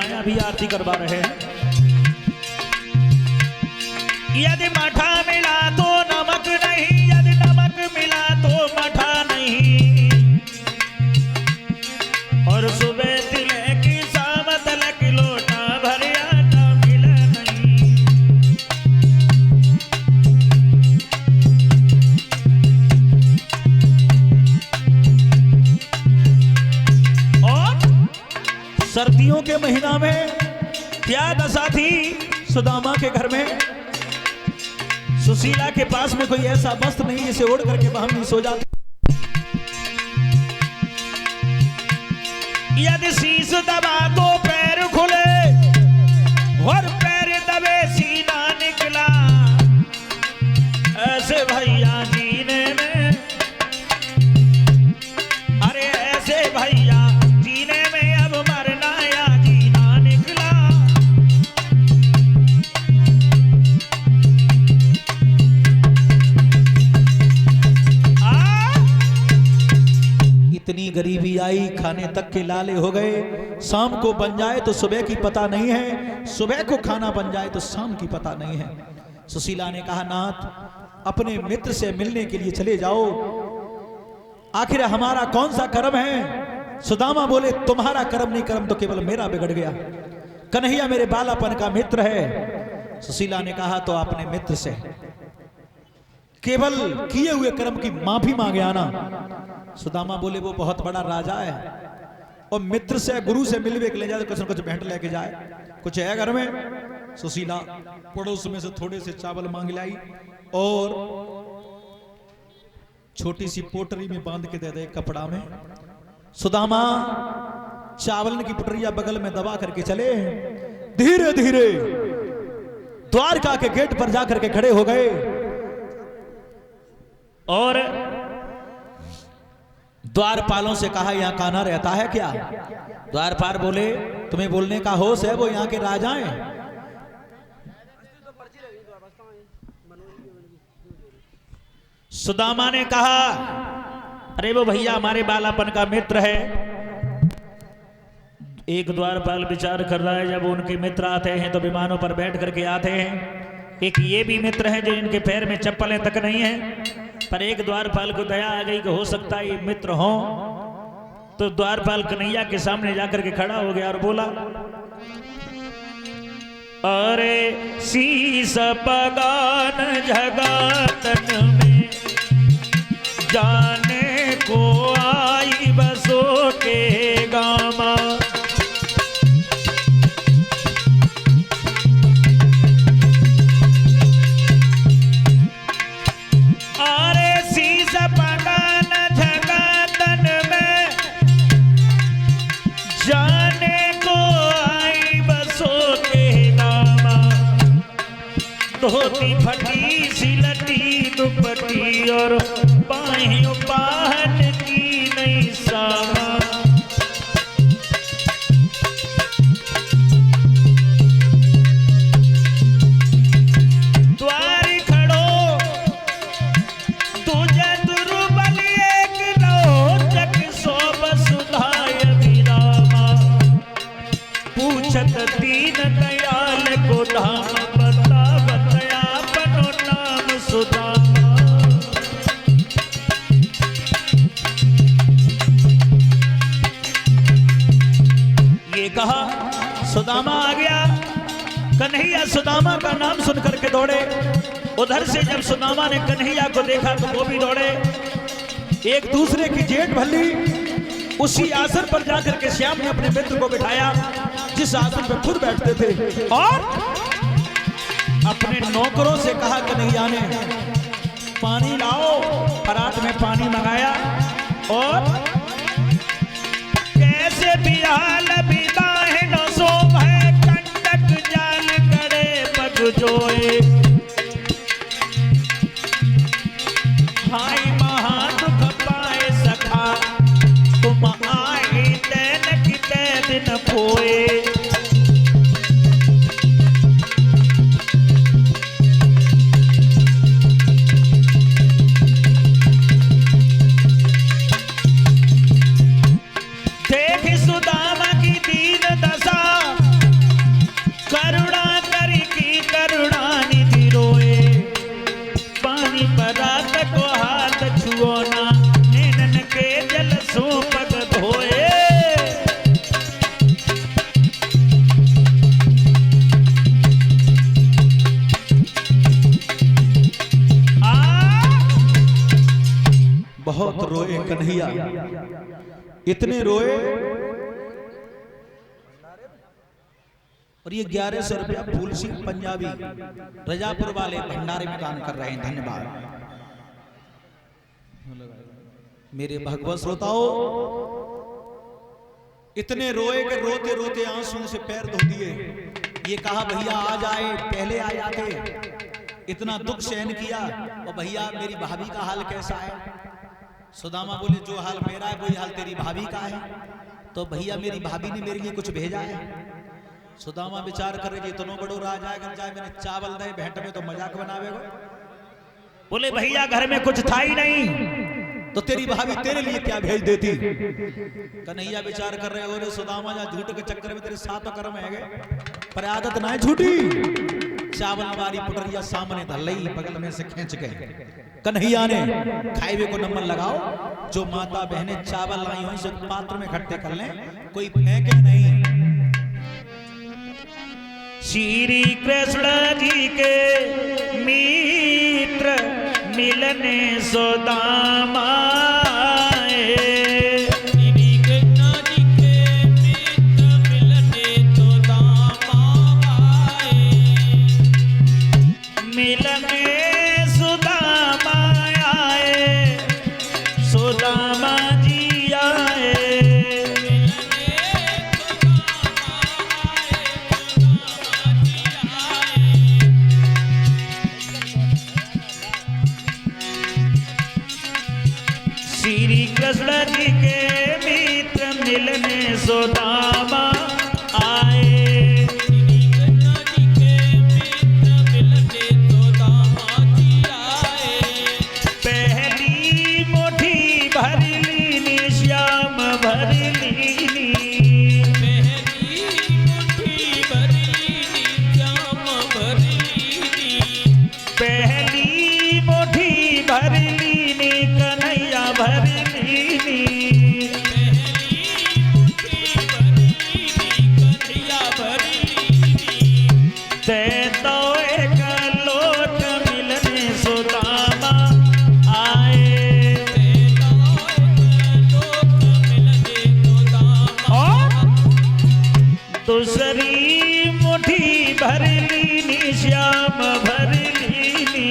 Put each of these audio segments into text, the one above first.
माया भी आरती करवा रहे हैं। यदि मठा मिला तो नमक नहीं, यदि नमक मिला तो मठा नहीं, और सुबह तिले की शाम तलक लोटा भर आटा मिला नहीं। और सर्दियों के महीना में क्या दशा थी सुदामा के घर में। सुशीला के पास में कोई ऐसा वस्त्र नहीं जिसे ओढ़ करके ब्राह्मणी सो जाती। यदि शीश दबा तो पैर खुले, और पैर दबे सीना निकला, ऐसे भैया जीने में, अरे ऐसे भैया जीने में अब मरना या जीना निकला। इतनी गरीबी आई, खाने तक के लाले हो गए। शाम को बन जाए तो सुबह की पता नहीं है, सुबह को खाना बन जाए तो शाम की पता नहीं है। सुशीला ने कहा, नाथ अपने मित्र से मिलने के लिए चले जाओ, आखिर हमारा कौन सा कर्म है। सुदामा बोले, तुम्हारा कर्म नहीं, कर्म तो केवल मेरा बिगड़ गया। कन्हैया मेरे बालापन का मित्र है। सुशीला ने कहा, तो अपने मित्र से केवल किए हुए कर्म की माफी मांगे आना। सुदामा बोले, वो बहुत बड़ा राजा है, और मित्र से गुरु से मिलवे के ले जाए तो कुछ न कुछ भेंट लेके जाए, कुछ है घर में। सुशीला पड़ोस में से थोड़े से चावल मांग लाई और छोटी सी पोटरी में बांध के दे दे कपड़ा में। सुदामा चावल की पोटरिया बगल में दबा करके चले, धीरे धीरे द्वारका के गेट पर जाकर के खड़े हो गए। और द्वारपालों से कहा, यहां कान्हा रहता है क्या। द्वारपाल बोले, तुम्हें बोलने का होश है, वो यहां के राजा हैं। सुदामा ने कहा, अरे वो भैया हमारे बालापन का मित्र है। एक द्वारपाल विचार कर रहा है, जब उनके मित्र आते हैं तो विमानों पर बैठ करके आते हैं। एक ये भी मित्र हैं जो इनके पैर में चप्पलें तक नहीं है। पर एक द्वारपाल को दया आ गई कि हो सकता है ये मित्र हो, तो द्वारपाल कन्हैया के सामने जाकर के खड़ा हो गया और बोला, अरे शीस पगान जगतन में जाने को आई बसो के गामा। धोती फटी सिलटी दुपट्टी और बाहें पहन की नहीं सामा। द्वार खड़ो तुझे दुर्बल एक रोचक सो बसुधाय विरामा। पूछत दीन दयाल को धाम कहा। सुदामा आ गया। कन्हैया सुदामा का नाम सुनकर के दौड़े। उधर से जब सुदामा ने कन्हैया को देखा तो वो भी दौड़े। एक दूसरे की जेठ भल्ली उसी आसन पर जाकर के श्याम ने अपने मित्र को बिठाया जिस आसन पर खुद बैठते थे, और अपने नौकरों से कहा, कन्हैया ने पानी लाओ। परात में पानी मंगाया और कैसे बिहाल बिदा है न सो है कंटक जाल करे पग जोए। हाय महा दुख पाए सखा तुम आए तैन की दिन पोए। देख सुदामा की दीद कन्हैया, इतने रोए। और ये 1100 रुपया फूल सिंह पंजाबी रजापुर वाले भंडारे में दान कर रहे हैं, धन्यवाद। मेरे भगवत श्रोताओं, इतने रोए कि रोते रोते आंसुओं से पैर धो दिए। ये कहा भैया आ जाए, पहले आ जाते, इतना दुख सहन किया। और भैया मेरी भाभी का हाल कैसा है? सुदामा बोले जो हाल मेरा है वही हाल तेरी भाभी का है। तो भैया मेरी भाभी ने मेरे लिए कुछ भेजा है। सुदामा विचार कर रहे इतनो बड़ो राजा अगर जाए मैंने चावल दे भेंट में तो मजाक बनावेगो। बोले भैया घर में कुछ था ही नहीं, तो तेरी भाभी तेरे लिए क्या भेज देती। कन्हैया विचार कर रहे हो रे सुदामा, जा झूठ के चक्कर में तेरे साथ कर्म है गए, पर आदत ना है झूठी। चावल वाली पुटरिया सामने धलई, बगल में से खींच गए। कन्हैया ने खाइबे को नंबर लगाओ, जो माता बहनें चावल लाई हुई से पात्र में इकट्ठे कर लें, कोई फेंके नहीं। श्री कृष्ण जी के मित्र मिलने सुदामा आए। श्री कृष्ण जी के मित्र मिलने सुदामा आए। मिलने सुदामा आए, सुदामा जी आए। श्री कृष्ण जी के मित्र मिलने सुदामा आए। श्री कृष्ण जी के मित्र मिलने सुदामा जी आए। पहली मुट्ठी भर लीनी श्याम भर लीनी। पहली मुट्ठी भर लीनी श्याम भर लीनी। पहली मुट्ठी भर लीनी कन्हैया भर लीनी। पहली मुट्ठी भर लीनी कन्हैया भर लीनी। ते तो एक लोक मिलने सुदामा आए। लोक मिलने सुदामा। और दूसरी मुट्ठी भर लीनी श्याम भर लीनी।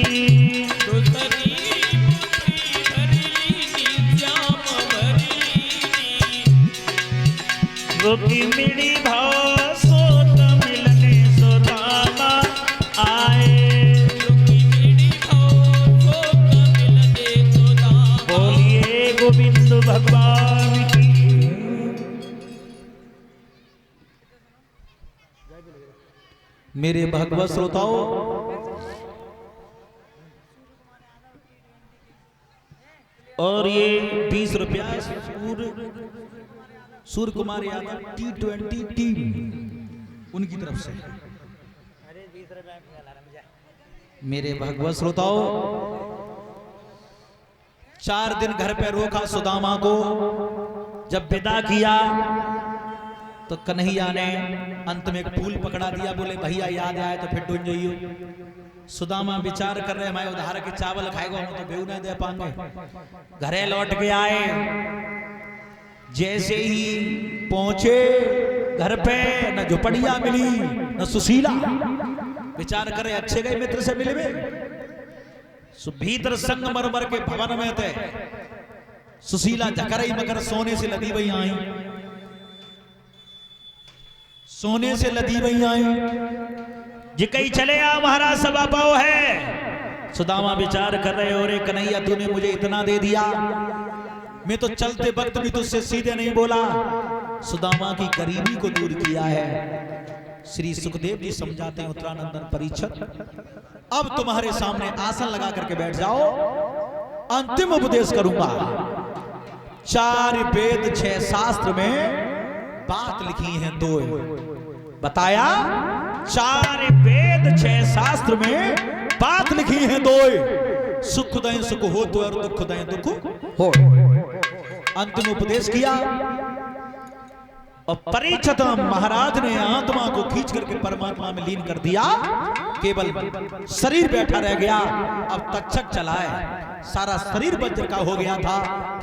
दूसरी मुट्ठी भर लीनी श्याम भर लीनी। रुक्मिणी भाव सोत मिलने सुदामा आए। रुक्मिणी भाव सोत मिलने सुदामा। बोलिए गोविंद भगवान की। मेरे भगवत श्रोताओं, और ये 20 रुपया सूर्य कुमार यादव T20 टीम उनकी तरफ से। मेरे भगवत श्रोताओं, 4 दिन घर पे रोका सुदामा को। जब विदा किया तो कन्हैया ने अंत में एक फूल पकड़ा दिया। बोले भैया याद आए तो फिर ढूंढ जाइयो। सुदामा विचार कर रहे हमारे उधार के चावल खाएगा हम तो बेऊ नहीं दे पाएंगे। घरे लौट के आए, जैसे ही पहुंचे घर पे न झुपड़िया मिली न सुशीला। विचार करे अच्छे गए मित्र से मिले भीतर संगमरमर के भवन में थे। सुशीला झकरई मकर सोने से लदी हुई आई, सोने से लदी हुई आई। जिकई चले आ महाराज सभा पाओ है। सुदामा विचार कर रहे हो रे कन्हैया तूने मुझे इतना दे दिया, मैं तो चलते वक्त भी तुझसे सीधे नहीं बोला। सुदामा की गरीबी को दूर किया है। श्री सुखदेव जी समझाते हैं उत्तरानंदन परीक्षक, अब तुम्हारे सामने आसन लगा करके बैठ जाओ, अंतिम उपदेश करूंगा। 4 वेद 6 शास्त्र में बात लिखी है 2। बताया 4 वेद 6 शास्त्र में बात लिखी है 2। सुख दय सुख हो तो और दुख दय दुख हो। अंतिम उपदेश किया और परीक्षित महाराज ने आत्मा को खींच करके परमात्मा में लीन कर दिया। केवल शरीर बैठा रह गया। अब तक्षक चला है, सारा शरीर वज्र का हो गया था कि